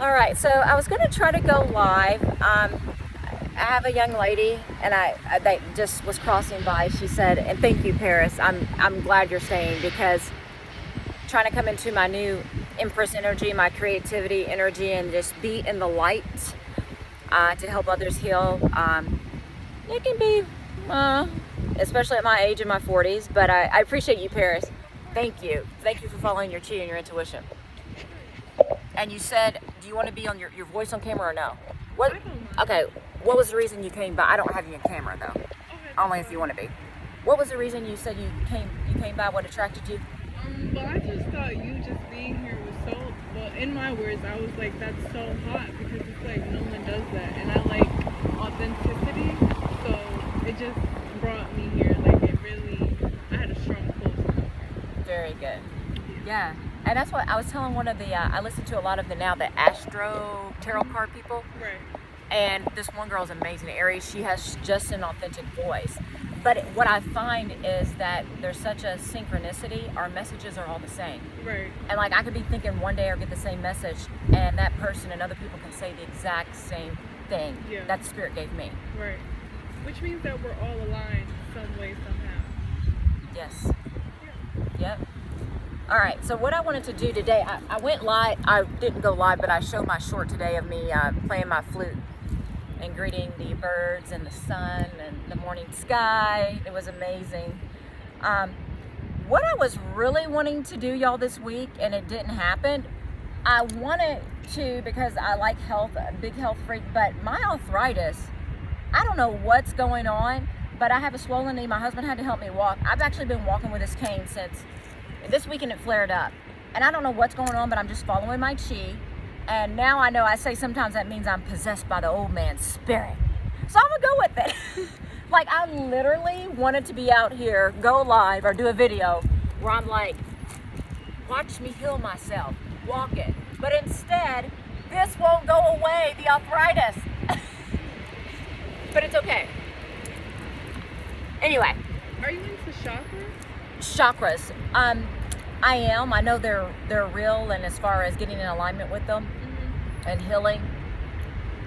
All right, so I was going to try to go live. I have a young lady, and that just was crossing by. She said, and thank you, Paris. I'm glad you're staying, because trying to come into my new Empress energy, my creativity energy, and just be in the light to help others heal. It can be, especially at my age in my 40s, but I appreciate you, Paris. Thank you. Thank you for following your chi and your intuition. And you said, do you want to be on your voice on camera or no? What? Okay, what was the reason you came by? I don't have you in camera though. Only if you want to be. What was the reason you said you came by? What attracted you? Well, I just thought you just being here was so, well, in my words, I was like, that's so hot, because it's like no one does that. And I like authenticity, so it just brought me here. Like it really, I had a strong pull to come here. Very good. Yeah. And that's what I was telling one of the, I listen to a lot of the Astro tarot card people. Right. And this one girl is amazing, Aries. She has just an authentic voice. But what I find is that there's such a synchronicity. Our messages are all the same. Right. And like I could be thinking one day or get the same message, and that person and other people can say the exact same thing that Spirit gave me. Right. Which means that we're all aligned some way, somehow. Yes. Yeah. Yep. All right, so what I wanted to do today, I went live. I didn't go live, but I showed my short today of me playing my flute and greeting the birds and the sun and the morning sky. It was amazing. What I was really wanting to do, y'all, this week, and it didn't happen, I wanted to, because I like health, a big health freak, but my arthritis, I don't know what's going on, but I have a swollen knee. My husband had to help me walk. I've actually been walking with this cane since this weekend. It flared up, and I don't know what's going on, but I'm just following my chi. And now I know, I say sometimes that means I'm possessed by the old man's spirit. So I'm gonna go with it. Like, I literally wanted to be out here, go live or do a video where I'm like, watch me heal myself, walk it. But instead, this won't go away, the arthritis. But it's okay. Anyway. Are you into chakras? Chakras. I am. I know they're real, and as far as getting in alignment with them and healing.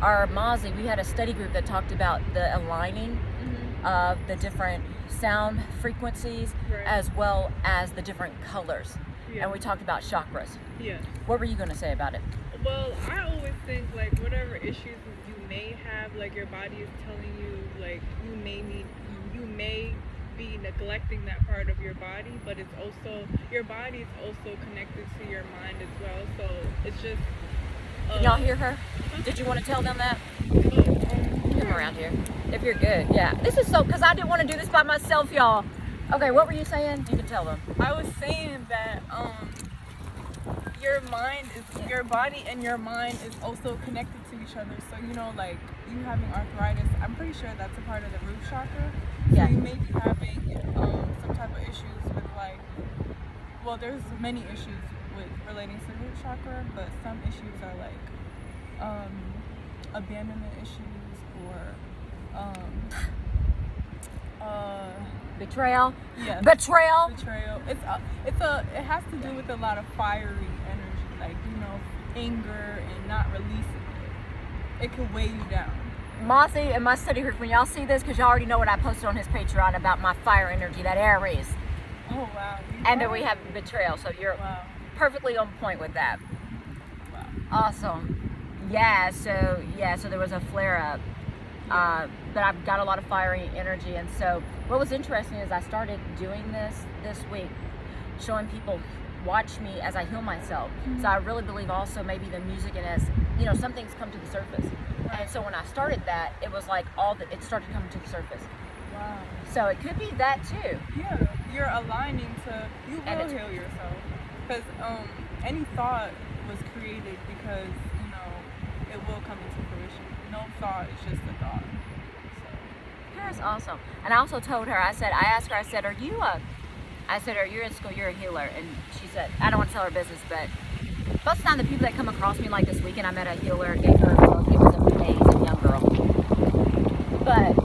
Our Mazi, we had a study group that talked about the aligning of the different sound frequencies as well as the different colors. And we talked about chakras. Yeah. What were you going to say about it? Well, I always think like whatever issues you may have, like your body is telling you, like you may be neglecting that part of your body, but it's also, your body is also connected to your mind as well. So it's just. Can y'all hear her? Did you want to tell them that? Come around here. If you're good, yeah. This is so, because I didn't want to do this by myself, y'all. Okay, what were you saying? You can tell them. I was saying that your body and your mind is also connected to each other. So you know, like you having arthritis, I'm pretty sure that's a part of the root chakra. So you may be having some type of issues with like, well, there's many issues with relating to the root chakra, but some issues are like abandonment issues or betrayal. Yeah. Betrayal. It has to do with a lot of fiery energy, like, you know, anger and not releasing it. It can weigh you down. Mossy and my study group, when y'all see this, because y'all already know what I posted on his Patreon about my fire energy, that Aries. Oh wow. And then we have betrayal, so you're perfectly on point with that. Wow. Awesome. Yeah, so there was a flare up. But I've got a lot of fiery energy, and so what was interesting is I started doing this week, showing people, watch me as I heal myself. So I really believe also maybe the music, and as you know, some things come to the surface. And so when I started that, it was like it started coming to the surface. Wow. So it could be that too. Yeah, you're aligning to, you will heal yourself. Because any thought was created because, you know, it will come into fruition. No thought is just a thought. That's awesome. And I also told her, I asked her, are you in school, you're a healer? And she said, I don't want to tell her business, but most of the time the people that come across me, like this weekend, I met a healer, gave her a book. It was amazing, young girl. But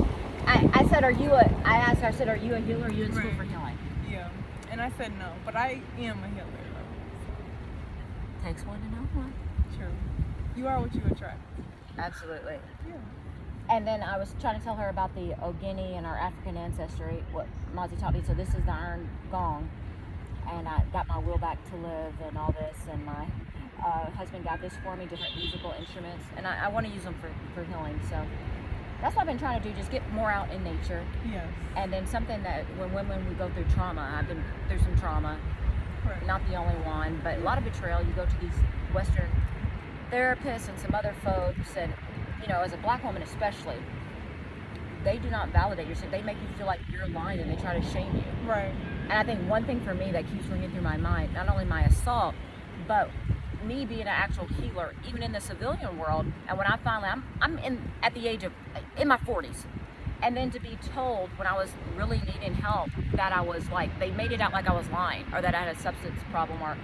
I said, I asked her, are you a healer? Are you in school for healing? Yeah. And I said no, but I am a healer though. takes one to know one. True. You are what you attract. Absolutely. Yeah. And then I was trying to tell her about the Ogini and our African ancestry, what Mozzie taught me. So this is the iron gong. And I got my will back to live and all this. And my husband got this for me, different musical instruments. And I want to use them for healing. So that's what I've been trying to do, just get more out in nature. Yes. And then something that when women, we go through trauma, I've been through some trauma. Correct. Not the only one, but a lot of betrayal. You go to these Western therapists and some other folks, and as a black woman especially, they do not validate your shit. They make you feel like you're lying and they try to shame you. Right. And I think one thing for me that keeps ringing through my mind, not only my assault, but me being an actual healer, even in the civilian world. And when I finally, I'm at the age of, in my 40s. And then to be told when I was really needing help that I was like, they made it out like I was lying, or that I had a substance problem, or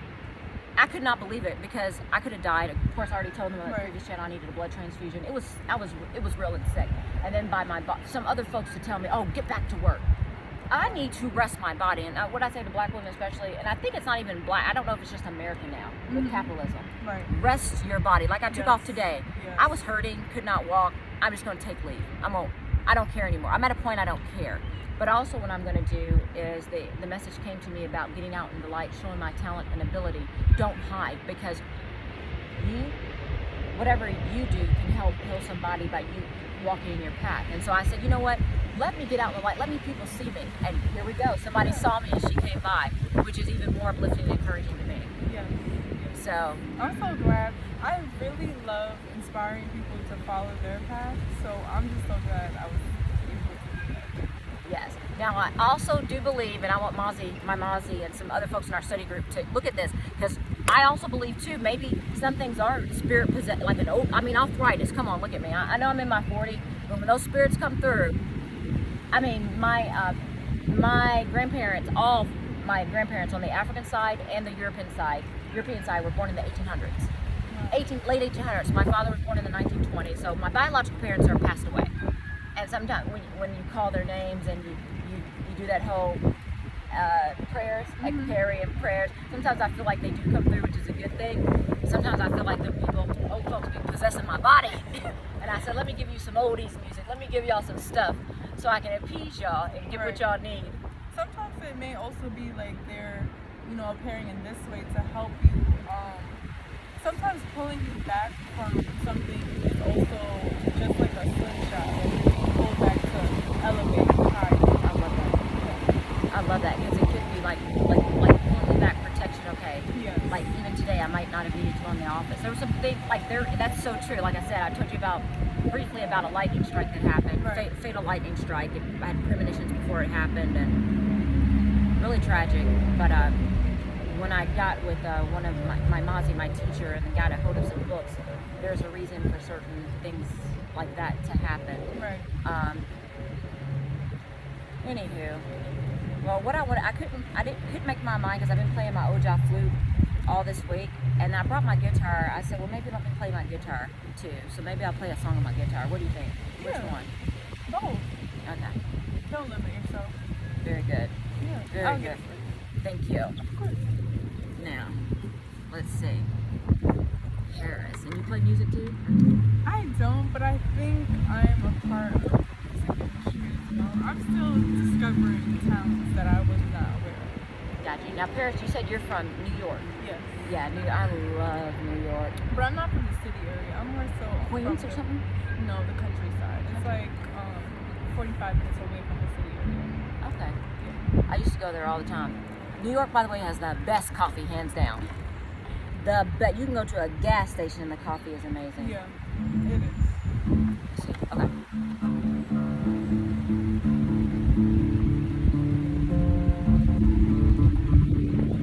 I could not believe it, because I could have died. Of course, I already told them on the previous channel I needed a blood transfusion. It was real and sick. And then by some other folks to tell me, oh, get back to work. I need to rest my body. And what I say to black women especially, and I think it's not even black, I don't know if it's just American now with capitalism. Right. Rest your body. Like I took off today. Yes. I was hurting, could not walk. I'm just going to take leave. I don't care anymore. I'm at a point I don't care. But also what I'm going to do is the message came to me about getting out in the light, showing my talent and ability. Don't hide, because whatever you do can help heal somebody by you walking in your path. And so I said, you know what? Let me get out in the light. Let me people see me. And here we go. Somebody saw me and she came by, which is even more uplifting and encouraging to me. Yes. So I'm so glad. I really love inspiring people to follow their path. So I'm just so glad I was able to do that. yes. Now I also do believe, and I want my Mozzie and some other folks in our study group to look at this, because I also believe too, maybe some things are spirit possessed, like arthritis. Come on, look at me. I know I'm in my 40s, but when those spirits come through, my grandparents, all my grandparents on the African side and the European side were born in the 1800s. Late 1800s. My father was born in the 1920s, so my biological parents are passed away. And sometimes when you call their names and you do that whole prayers, like Perry and prayers, sometimes I feel like they do come through, which is a good thing. Sometimes I feel like the old folks be possessing my body. And I said, let me give you some oldies music. Let me give y'all some stuff so I can appease y'all and get what y'all need. Sometimes it may also be like they're, appearing in this way to help you. Sometimes pulling you back from something is also just like a slingshot that you can pull back to elevate you higher. I love that, because it could be like pulling me back, protection. Okay. Yes. Like even today, I might not have needed to go in the office. There was some things that's so true. Like I said, I told you briefly about a lightning strike that happened, fatal lightning strike. I had premonitions before it happened, and really tragic. But when I got with one of my Mozzie, my teacher, and got a hold of some books, there's a reason for certain things like that to happen. Right. Anywho, well, I couldn't make my mind, because I've been playing my Oja Flute all this week, and I brought my guitar. I said, well, maybe let me play my guitar too. So maybe I'll play a song on my guitar. What do you think? Yeah. Which one? Both. Okay. Don't limit yourself. Very good. Yeah. Very good. Thank you. Of course. Now, let's see. Paris. And you play music too? I don't, but I think I'm a part of the music industry as well. I'm still discovering talents that I was not aware of. Gotcha. Now, Paris, you said you're from New York. Yes. Yeah, I love New York. But I'm not from the city area. I'm more so Queens from or something? No, the countryside. It's like 45 minutes away from the city area. Okay. Yeah. I used to go there all the time. New York, by the way, has the best coffee, hands down. But you can go to a gas station and the coffee is amazing. Yeah, it is. Let's see. Okay.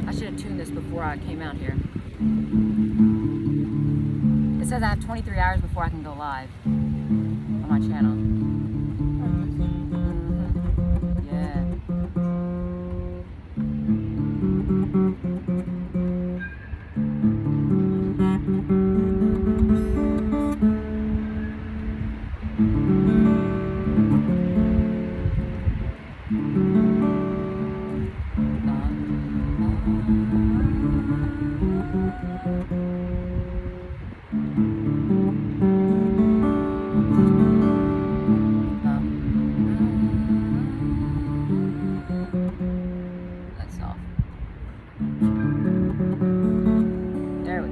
I should have tuned this before I came out here. It says I have 23 hours before I can go live on my channel. Yeah.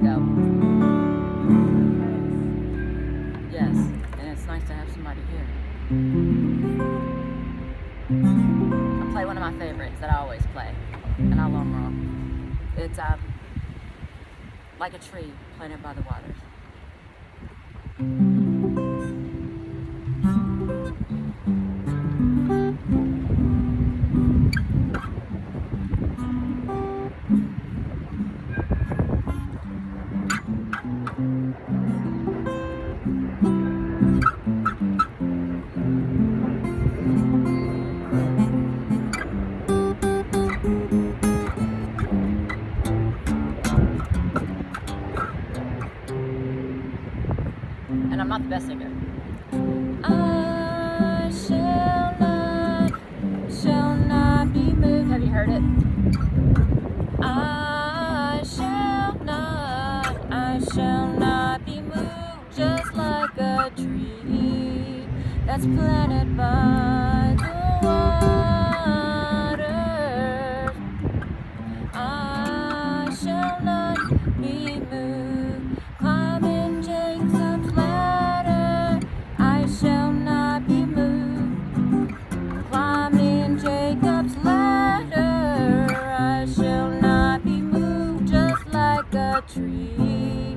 ago. Yes, and it's nice to have somebody here. I'll play one of my favorites that I always play, and I'll roll. It's like a tree planted by the waters. And I'm not the best singer. I shall not be moved. Have you heard it? I shall not be moved, just like a tree that's planted by the water. I shall not be moved, climbing Jacob's ladder. I shall not be moved, climbing Jacob's ladder. I shall not be moved, just like a tree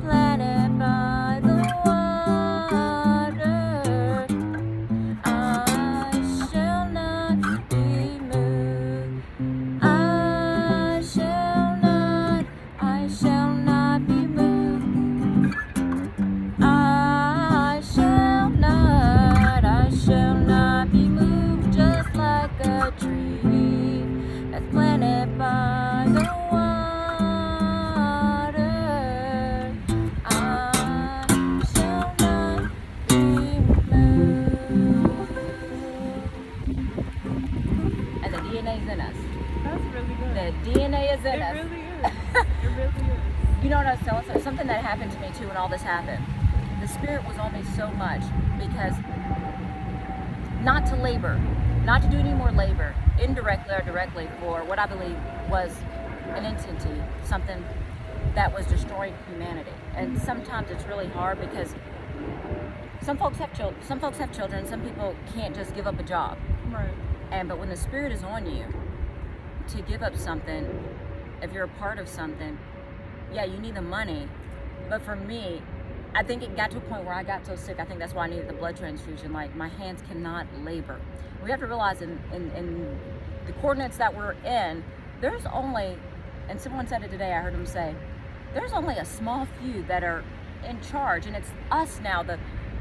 planted by the water. I shall not be moved. I shall not be moved. I shall not be moved, just like a tree that's planted by the water. I shall not be moved. And the DNA is in us. That's really good. The DNA is in us. It really is. It really is. You know what I was telling you? Something that happened to me too when all this happened. The Spirit was on me so much because not to labor, not to do any more labor, indirectly or directly, for what I believe was an entity, something that was destroying humanity. And sometimes it's really hard because some folks have children, some people can't just give up a job. Right. But when the Spirit is on you to give up something, if you're a part of something, yeah, you need the money. But for me, I think it got to a point where I got so sick, I think that's why I needed the blood transfusion. Like, my hands cannot labor. We have to realize in the coordinates that we're in, there's only, and someone said it today, I heard him say, there's only a small few that are in charge, and it's us now,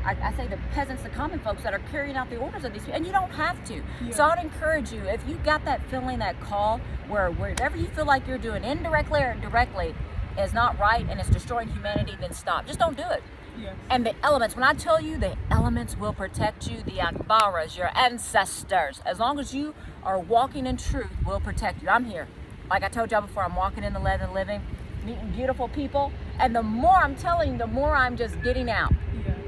I say the peasants, the common folks that are carrying out the orders of these people, and you don't have to. Yeah. So I'd encourage you, if you got that feeling, that call, where whatever you feel like you're doing, indirectly or directly, is not right and it's destroying humanity, then stop. Just don't do it. Yes. And the elements, when I tell you, the elements will protect you, the Akbaras, your ancestors, as long as you are walking in truth, will protect you. I'm here. Like I told y'all before, I'm walking in the land of the living, meeting beautiful people, and the more I'm telling you, the more I'm just getting out. Yes.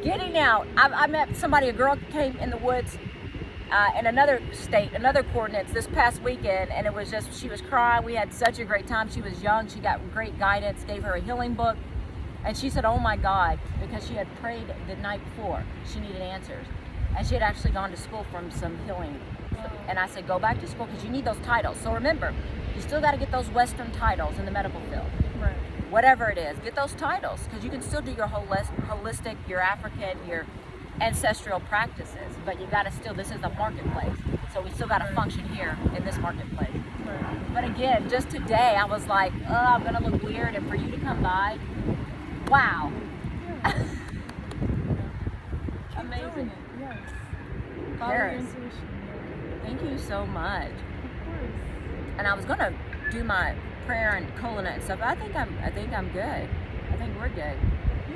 Getting out. I met somebody, a girl came in the woods in another state, another coordinates this past weekend, and it was just, she was crying. We had such a great time. She was young. She got great guidance, gave her a healing book. And she said, oh my God, because she had prayed the night before, she needed answers. And she had actually gone to school from some healing. And I said, go back to school because you need those titles. So remember, you still got to get those Western titles in the medical field. Right. Whatever it is, get those titles because you can still do your holistic, your African, your ancestral practices. But you got to still, this is the marketplace. So we still got to function here in this marketplace. Right. But again, just today, I was like, oh, I'm going to look weird. And for you to come by, wow. Yeah. Amazing. Yes. Follow your Paris. intuition. Thank you so much. Of course. And I was gonna do my prayer and colon and stuff. But I think I'm good. I think we're good.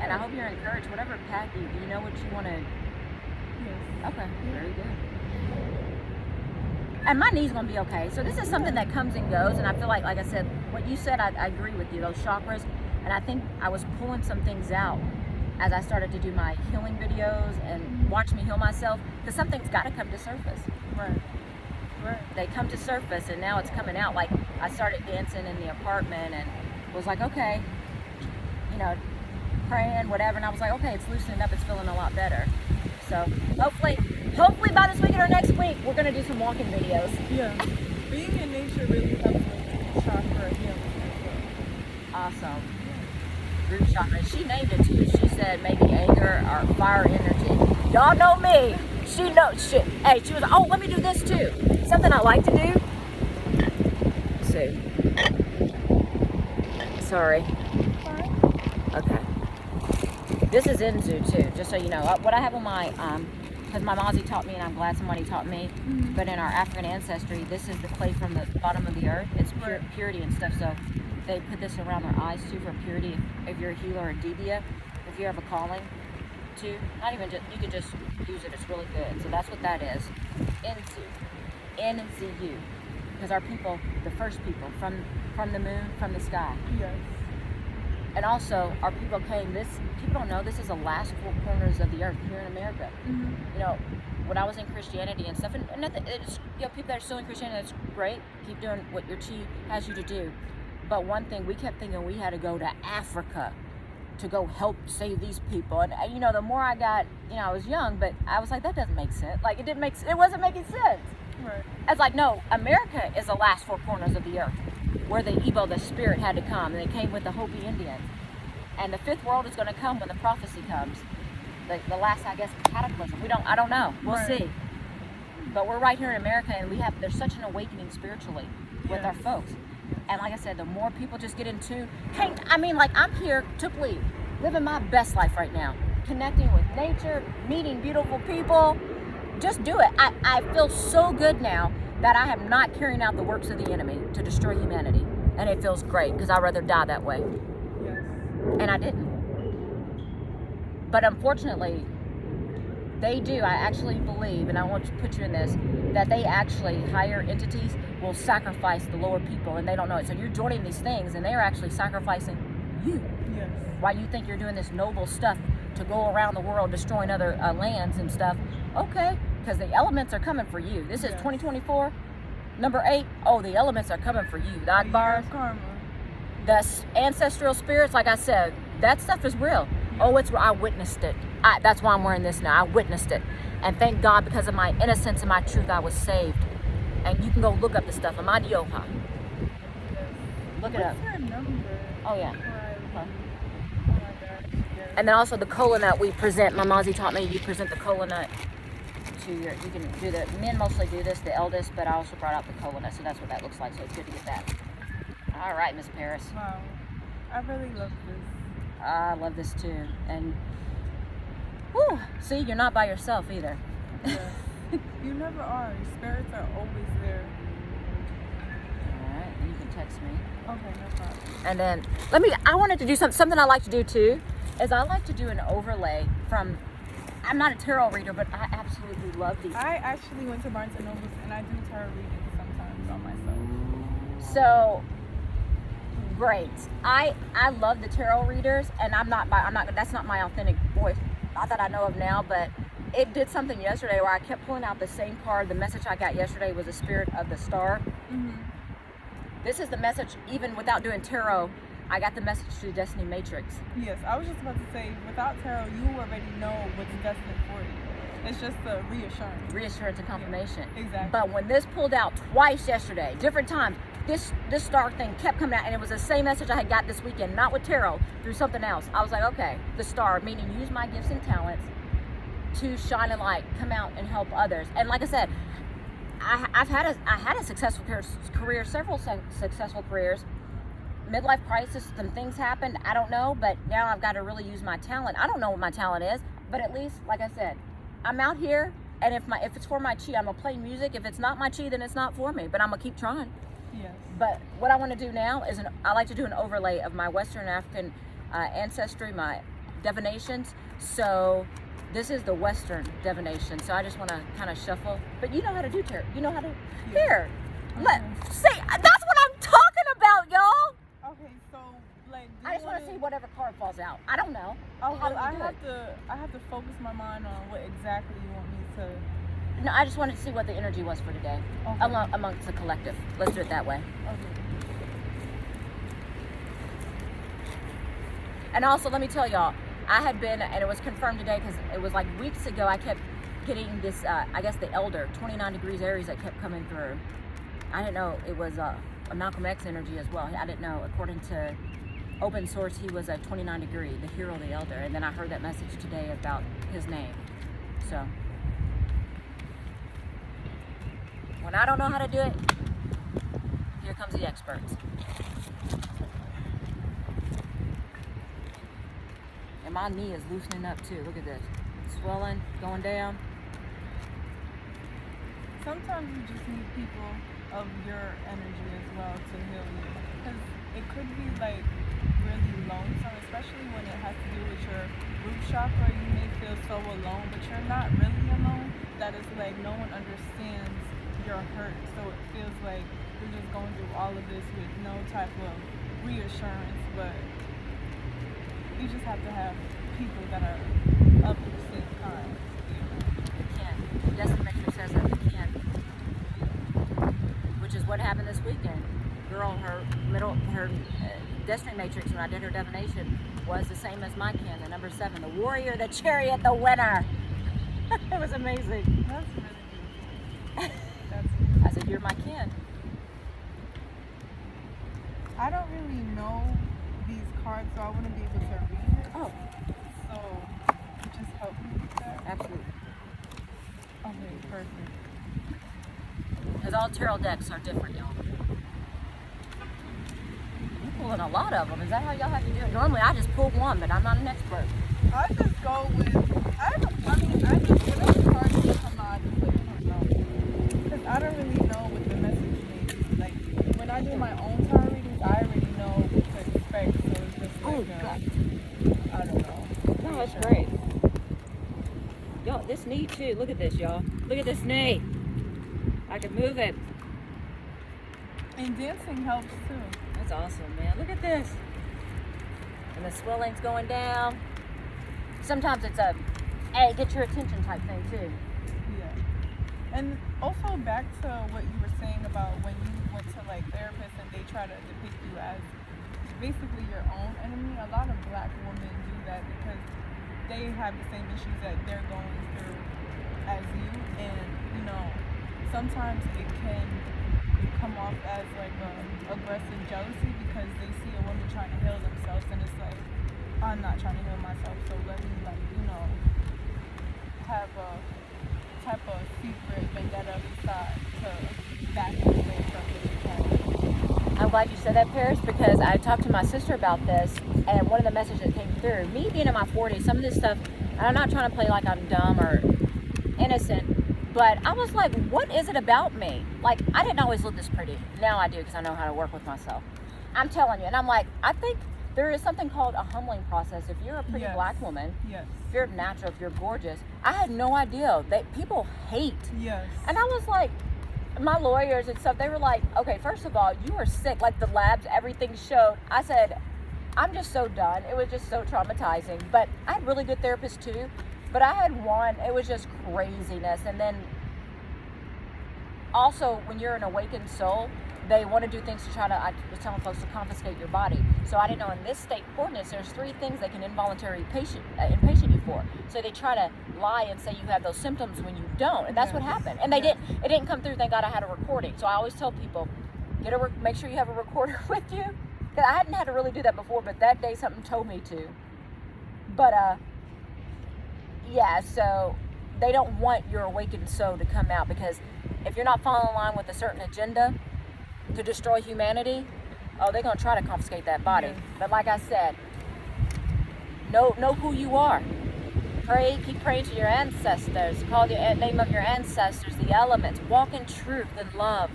And I hope you're encouraged. Whatever path you know what you want to. Yes. Okay. Very good. And my knee's gonna be okay. So this is something that comes and goes. And I feel like I said, what you said, I agree with you. Those chakras. And I think I was pulling some things out as I started to do my healing videos and watch me heal myself. Because something's got to come to surface. Right. Right. They come to surface and now it's coming out. Like I started dancing in the apartment and was like, okay, you know, praying, whatever, and I was like, okay, it's loosening up, it's feeling a lot better. So hopefully by this weekend or next week, we're gonna do some walking videos. Yeah. Being in nature really helps with chakra healing as well. Awesome. Root chakra. She named it too. She said maybe anger or fire energy. Y'all know me. She knows shit. Hey, she was like, oh, let me do this too. Something I like to do. Let's see. Sorry. Okay. This is Inzu too, just so you know. What I have on my, because my Mazi taught me, and I'm glad somebody taught me, but in our African ancestry, this is the clay from the bottom of the earth. It's purity and stuff, so they put this around their eyes too for purity. If you're a healer or a Dibia, if you have a calling too, not even just, you can just use it, it's really good. So that's what that is. Inzu. N-Z-U. Because our people, the first people, from the moon, from the sky. Yes. And also, our people came, people don't know, this is the last four corners of the earth here in America. You know, when I was in Christianity and stuff, and nothing, it's, you know, people that are still in Christianity, that's great. Keep doing what your chi has you to do. But one thing, we kept thinking we had to go to Africa to go help save these people. And, you know, the more I got, you know, I was young, but I was like, that doesn't make sense. Like, it wasn't making sense. Right. I was like, no, America is the last four corners of the earth where the Igbo, the spirit, had to come, and they came with the Hopi Indians. And the fifth world is going to come when the prophecy comes. The last, I guess, cataclysm. I don't know. We'll see. But we're right here in America, and there's such an awakening spiritually with our folks. And like I said, the more people just get into, I'm here to please, living my best life right now, connecting with nature, meeting beautiful people. Just do it. I feel so good now that I am not carrying out the works of the enemy to destroy humanity. And it feels great because I'd rather die that way. Yes. And I didn't. But unfortunately, they do. I actually believe, and I want to put you in this, that they actually, higher entities, will sacrifice the lower people, and they don't know it. So you're joining these things, and they're actually sacrificing you. Yes. While you think you're doing this noble stuff to go around the world destroying other lands and stuff. Okay, because the elements are coming for you. This is 2024, number 8. Oh, the elements are coming for you. The Akbars, the ancestral spirits, like I said, that stuff is real. Oh, I witnessed it. That's why I'm wearing this now. I witnessed it. And thank God, because of my innocence and my truth, I was saved. And you can go look up the stuff. Amadioha. Look it up. What's her number? Oh, yeah. Oh my gosh. Yes. And then also the kola nut we present. My Mazi taught me you present the kola nut to you can do the, men mostly do this, the eldest, but I also brought out the kola nut, so that's what that looks like. So it's good to get that. All right, Miss Paris. Wow. I really love this. I love this too. And whew, see, you're not by yourself either. Yes. You never are. Your spirits are always there. All right, and you can text me. Okay, no problem. And then I wanted to do something I like to do too, is I like to do an overlay from, I'm not a tarot reader, but I absolutely love these. I actually went to Barnes & Noble and I do tarot readings sometimes on myself. So great. I love the tarot readers, and that's not my authentic voice, not that I know of now, but it did something yesterday where I kept pulling out the same card. The message I got yesterday was the spirit of the star. This is the message, even without doing tarot, I got the message through the Destiny Matrix. Yes, I was just about to say, without tarot, you already know what's destined for you. It's just the reassurance. Reassurance and confirmation. Yeah, exactly. But when this pulled out twice yesterday, different times, this star thing kept coming out, and it was the same message I had got this weekend, not with tarot, through something else. I was like, okay, the star, meaning use my gifts and talents to shine a light, come out and help others. And like I said, I had a successful career, several successful careers. Midlife crisis, some things happened, I don't know, but now I've got to really use my talent. I don't know what my talent is, but at least, like I said, I'm out here, and if it's for my chi, I'm gonna play music. If it's not my chi, then it's not for me, but I'm gonna keep trying. Yes. But what I want to do now is I like to do an overlay of my Western African ancestry, my divinations. So this is the Western divination. So I just want to kind of shuffle. But you know how to do tarot. You know how to. Here, that's what I'm talking about, y'all. Okay, so like. I just want to see whatever card falls out. I don't know. Oh, How do I you do have it? I have to focus my mind on what exactly you want me to. No, I just wanted to see what the energy was for today, Okay. amongst the collective. Let's do it that way. Okay. And also, let me tell y'all, I had been, and it was confirmed today because it was like weeks ago, I kept getting this, I guess the elder, 29 degrees Aries that kept coming through. I didn't know it was a Malcolm X energy as well. I didn't know, according to open source, he was a 29 degree, the hero, the elder. And then I heard that message today about his name. So, when I don't know how to do it, here comes the experts. And my knee is loosening up too. Look at this. Swelling, going down. Sometimes you just need people of your energy as well to heal you. Because it could be like really lonesome, especially when it has to do with your root chakra. You may feel so alone, but you're not really alone. That is like no one understands your hurt. So it feels like you're just going through all of this with no type of reassurance. But you just have to have people that are of the same kind. You can. Destiny Matrix says that we can. Which is what happened this weekend. Girl, her Destiny Matrix, when I did her divination, was the same as my kin, the number 7, the warrior, the chariot, the winner. It was amazing. That's really beautiful. I said, you're my kin. I don't really know these cards, so I wouldn't be able to read it. Oh. So, just help me with that. Absolutely. Okay, perfect. Because all tarot decks are different, y'all. You're pulling a lot of them. Is that how y'all have to do it? Normally, I just pull one, but I'm not an expert. I just go with, I just, whatever cards that come out, I just let them know. Because I don't really know what the message means. Like, when I do my own tarot readings, I already know what to expect. So it's just like, I don't know. No, that's great. Y'all, this knee too. Look at this, y'all. Look at this knee. I can move it. And dancing helps too. That's awesome, man. Look at this. And the swelling's going down. Sometimes it's a, hey, get your attention type thing too. Yeah. And also back to what you were saying about when you went to like therapists and they try to depict you as basically your own enemy. A lot of black women do that because they have the same issues that they're going through as you, and you know, sometimes it can come off as like aggressive jealousy because they see a woman trying to heal themselves, and it's like, I'm not trying to heal myself, so let me, like, you know, have a type of secret vendetta beside to back away from it. I'm glad you said that, Paris, because I talked to my sister about this, and one of the messages that came through, me being in my 40s, some of this stuff, and I'm not trying to play like I'm dumb or innocent, but I was like, what is it about me? Like, I didn't always look this pretty. Now I do, because I know how to work with myself. I'm telling you, and I'm like, I think there is something called a humbling process. If you're a pretty black woman, if you're natural, if you're gorgeous, I had no idea that people hate. And I was like, my lawyers and stuff, they were like, okay, first of all, you were sick. Like the labs, everything showed. I said, I'm just so done. It was just so traumatizing. But I had really good therapists too. But I had one, it was just craziness. And then also, when you're an awakened soul, they want to do things to try to, I was telling folks, to confiscate your body. So I didn't know in this state coordinates, there's 3 things they can involuntarily inpatient you for. So they try to lie and say you have those symptoms when you don't, and that's what happened. And they didn't. It didn't come through. Thank God I had a recording. So I always tell people, make sure you have a recorder with you. Because I hadn't had to really do that before, but that day something told me to. But yeah. So they don't want your awakened soul to come out, because if you're not following in line with a certain agenda to destroy humanity, oh, they're gonna try to confiscate that body. But like I said, know who you are. Pray, keep praying to your ancestors. Call the name of your ancestors, the elements. Walk in truth and love,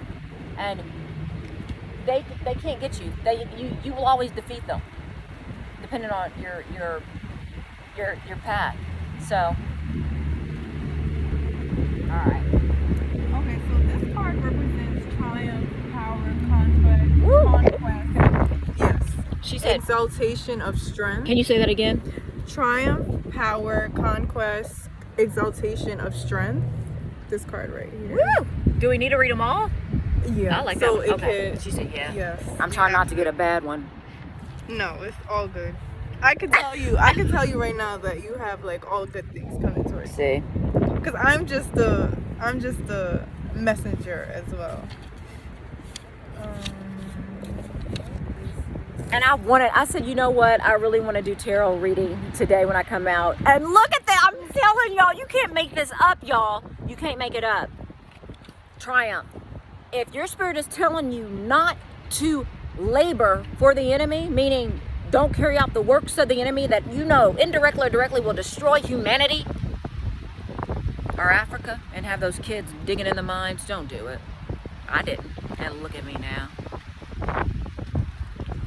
and they can't get you. You will always defeat them, depending on your path. So, all right. Okay, so this card represents triumph, power, conquest. Yes. She said exaltation of strength. Can you say that again? Triumph, power, conquest, exaltation of strength. This card right here. Woo! Do we need to read them all? Yeah. I like so that one. Okay. She said yeah. Yes. I'm trying not to get a bad one. No, it's all good. I can tell you right now that you have like all good things coming towards you. See. Because I'm just the messenger as well. And I said, you know what? I really want to do tarot reading today when I come out. And look at that. I'm telling y'all, you can't make this up, y'all. You can't make it up. Triumph. If your spirit is telling you not to labor for the enemy, meaning don't carry out the works of the enemy that you know indirectly or directly will destroy humanity or Africa and have those kids digging in the mines, don't do it. I didn't. And look at me now.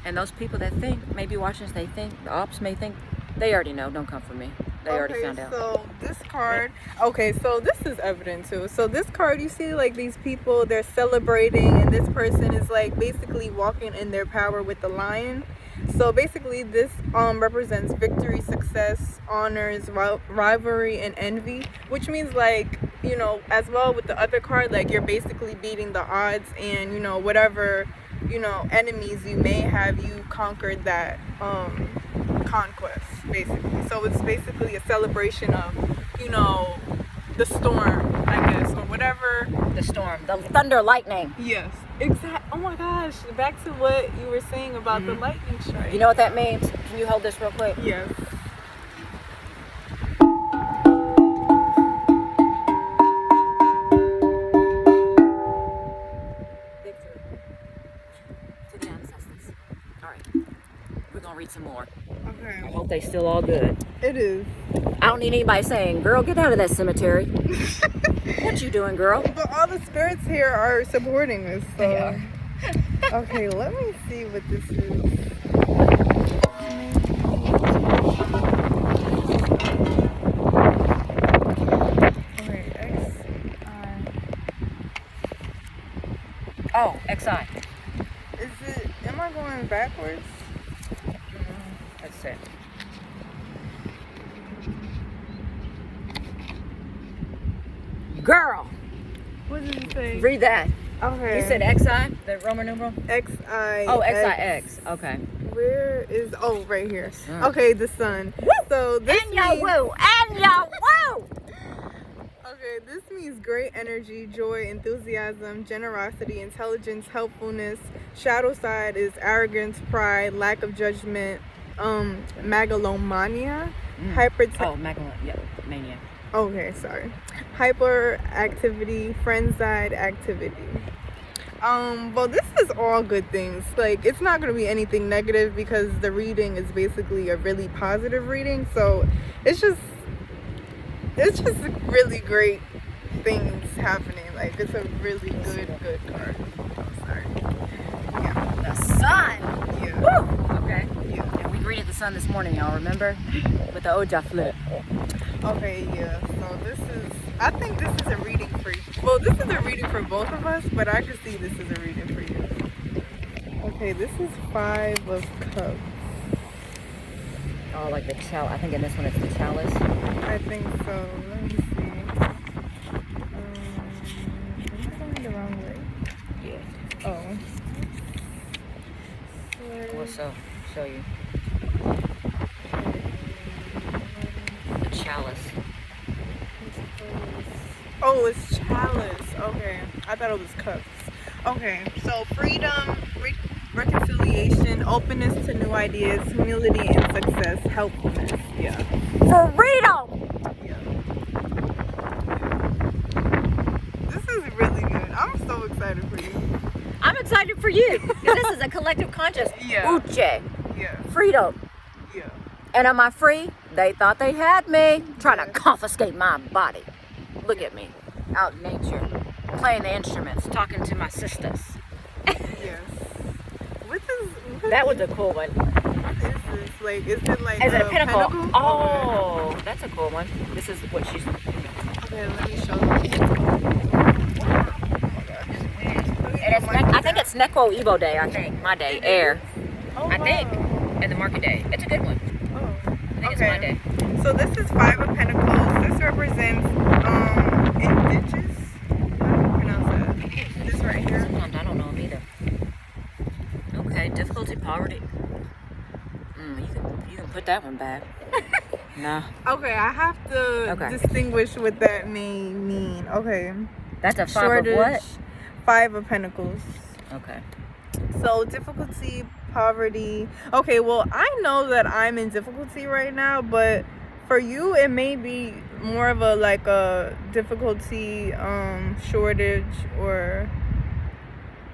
And those people that think, maybe watching this, they think, the ops may think, they already know, don't come for me. They already found out. So this card, so this is evident too. So this card, you see like these people, they're celebrating, and this person is like basically walking in their power with the lion. So basically this represents victory, success, honors, rivalry, and envy, which means like, you know, as well with the other card, like you're basically beating the odds, and you know, whatever, you know, enemies you may have, you conquered that conquest basically. So it's basically a celebration of, you know, the storm, I guess, or whatever. The storm, the thunder, lightning. Yes, exactly. Oh my gosh, back to what you were saying about the lightning strike. You know what that means? Can you hold this real quick? Yes. Victory to the ancestors. All right, we're gonna read some more. Okay. I hope they still all good. It is. I don't need anybody saying, girl, get out of that cemetery. What you doing, girl? But all the spirits here are supporting us. So. They are. Okay, let me see what this is. Okay, XI. Oh, XI. Is it, am I going backwards? That's it. Girl, What did it say? read that. Okay. You said XI, the Roman numeral? XI. Oh, XIX. Okay. Where is, oh, right here. Sun. Okay, the sun. Woo! So this And ya woo! And ya woo! Okay, this means great energy, joy, enthusiasm, generosity, intelligence, helpfulness. Shadow side is arrogance, pride, lack of judgment, megalomania, mania. Okay, sorry. Hyperactivity, friend side activity. Well, this is all good things. Like, it's not going to be anything negative because the reading is basically a really positive reading. So it's just really great things happening. Like, it's a really good card. I'm sorry. Yeah. The sun! Yeah. Woo! Okay. Yeah. And we greeted the sun this morning, y'all, remember? With the Oja Flute. Okay, yeah. So I think this is a reading for you. Well, this is a reading for both of us, but I could see this is a reading for you. Okay, this is 5 of Cups. Oh, like the chalice. I think in this one it's the chalice. I think so. Let me see. Am I going the wrong way? Yeah. Oh. What's up? Show you. The chalice. Oh, it's chalice. Okay. I thought it was cups. Okay. So freedom, reconciliation, openness to new ideas, humility and success, helpfulness. Yeah. Freedom! Yeah. This is really good. I'm so excited for you. I'm excited for you. 'Cause this is a collective conscious. Yeah. Uche. Yeah. Freedom. Yeah. And am I free? They thought they had me. Trying to confiscate my body. Look at me. Out in nature. Playing the instruments. Talking to my sisters. Yes. That was a cool one. What is this? Like, is it like Is it a pinnacle? pentacle? Oh, that's a cool one. This is what she's... Okay, let me show you. And it's I think it's Neko Evo Day, I think. My day. Air. Oh, I think. wow. And the market day. It's a good one. Oh. I think it's my day. So this is 5 of Pentacles. This represents indigenous. How do you pronounce that? This right here. Sometimes I don't know them either. Okay, difficulty, poverty. You can put that one back. No. Okay, I have to distinguish what that may mean. Okay. That's a five of what? 5 of Pentacles. Okay. So difficulty, poverty. Okay, well, I know that I'm in difficulty right now, but for you it may be more of a difficulty, shortage, or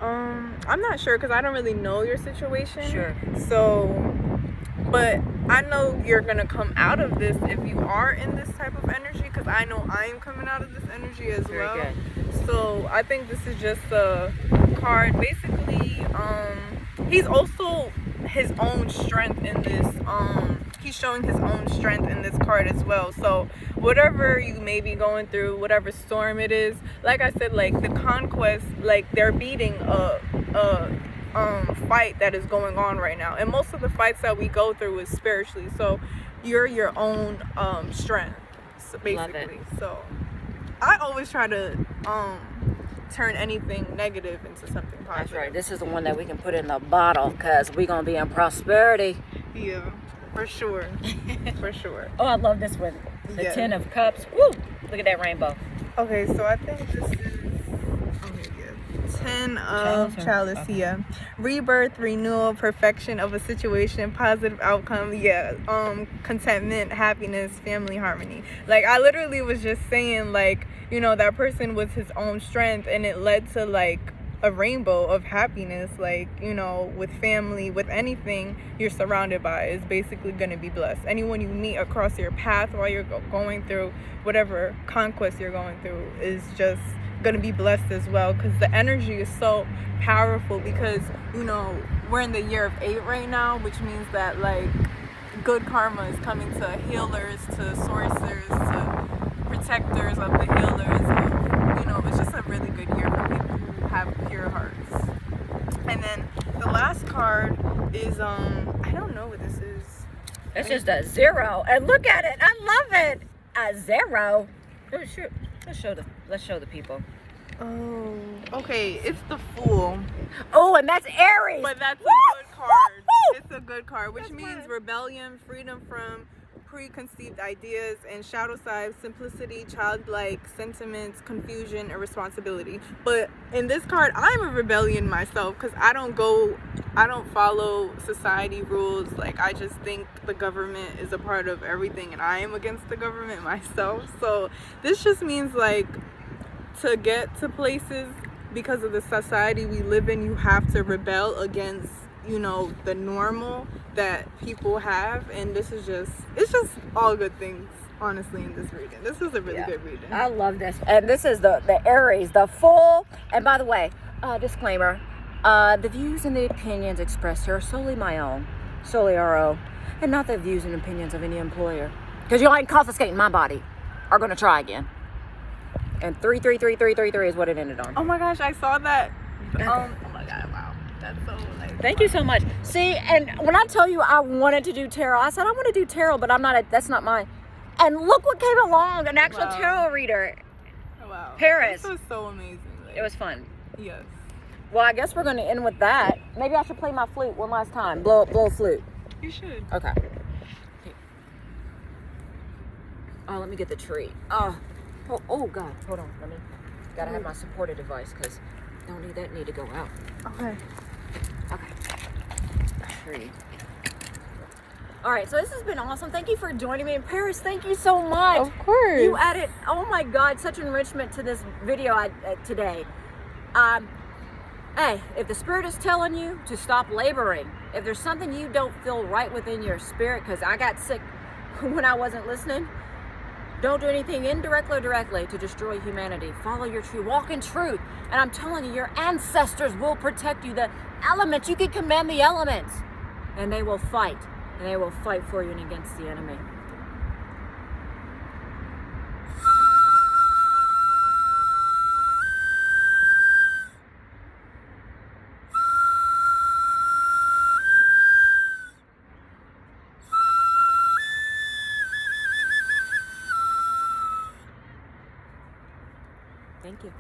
I'm not sure because I don't really know your situation. Sure. So, but I know you're gonna come out of this if you are in this type of energy, because I know I'm coming out of this energy as well. Very good. So I think this is just a card. Basically, he's also his own strength in this. He's showing his own strength in this card as well. So whatever you may be going through, whatever storm it is, like I said, like the conquest, like they're beating a fight that is going on right now, and most of the fights that we go through is spiritually. So you're your own strength, so basically. So I always try to turn anything negative into something positive. That's right. This is the one that we can put in the bottle because we're gonna be in prosperity. Yeah, for sure. For sure. Oh, I love this one. The Yes. 10 of Cups. Woo! Look at that rainbow. Okay, so I think this is 10 of Chalice. Okay. Yeah, rebirth, renewal, perfection of a situation, positive outcome. Yeah, contentment, happiness, family harmony. Like I literally was just saying, like, you know, that person was his own strength, and it led to like a rainbow of happiness. Like, you know, with family, with anything you're surrounded by is basically going to be blessed. Anyone you meet across your path while you're going through whatever conquest you're going through is just going to be blessed as well, because the energy is so powerful. Because, you know, we're in the year of 8 right now, which means that like good karma is coming to healers, to sorcerers, to protectors of the healers. You know, it's just a really good year for people who have pure hearts. And then the last card is I don't know what this is. It's just a 0, and look at it. I love it. A 0. Oh, shoot. Let's show the people. Oh, okay. It's the Fool. Oh, and that's Aries. But that's a good card. It's a good card, which means rebellion, freedom from preconceived ideas, and shadow side, simplicity, childlike sentiments, confusion, and responsibility. But in this card, I'm a rebellion myself, because I don't follow society rules. Like, I just think the government is a part of everything, and I am against the government myself. So this just means, like, to get to places, because of the society we live in, you have to rebel against, you know, the normal that people have. And this is it's just all good things, honestly, in this reading. This is a really good reading. I love this. And this is the Aries, the Fool. And by the way, disclaimer, the views and the opinions expressed here are solely my own, solely our own, and not the views and opinions of any employer. Because you ain't confiscating my body. Are going to try again. And 33333 is what it ended on. Oh my gosh, I saw that. Oh my god, wow. That's so nice. Thank you so much. See, and when I tell you I wanted to do tarot, I said I want to do tarot, but that's not mine. And look what came along, an actual tarot reader. Wow. Paris. This was so amazing. Like, It was fun. Yes. Well, I guess we're going to end with that. Maybe I should play my flute one last time. Blow a flute. You should. Okay. Oh, let me get the tree. Oh God. Hold on. Gotta have my supportive device, because don't need that need to go out. Okay. Tree. All right, so this has been awesome. Thank you for joining me in Paris. Thank you so much. Of course. You added, oh my God, such enrichment to this video today. Hey, if the spirit is telling you to stop laboring, if there's something you don't feel right within your spirit, because I got sick when I wasn't listening, don't do anything indirectly or directly to destroy humanity. Follow your truth. Walk in truth. And I'm telling you, your ancestors will protect you. The elements, you can command the elements. And they will fight. And they will fight for you and against the enemy. Thank you.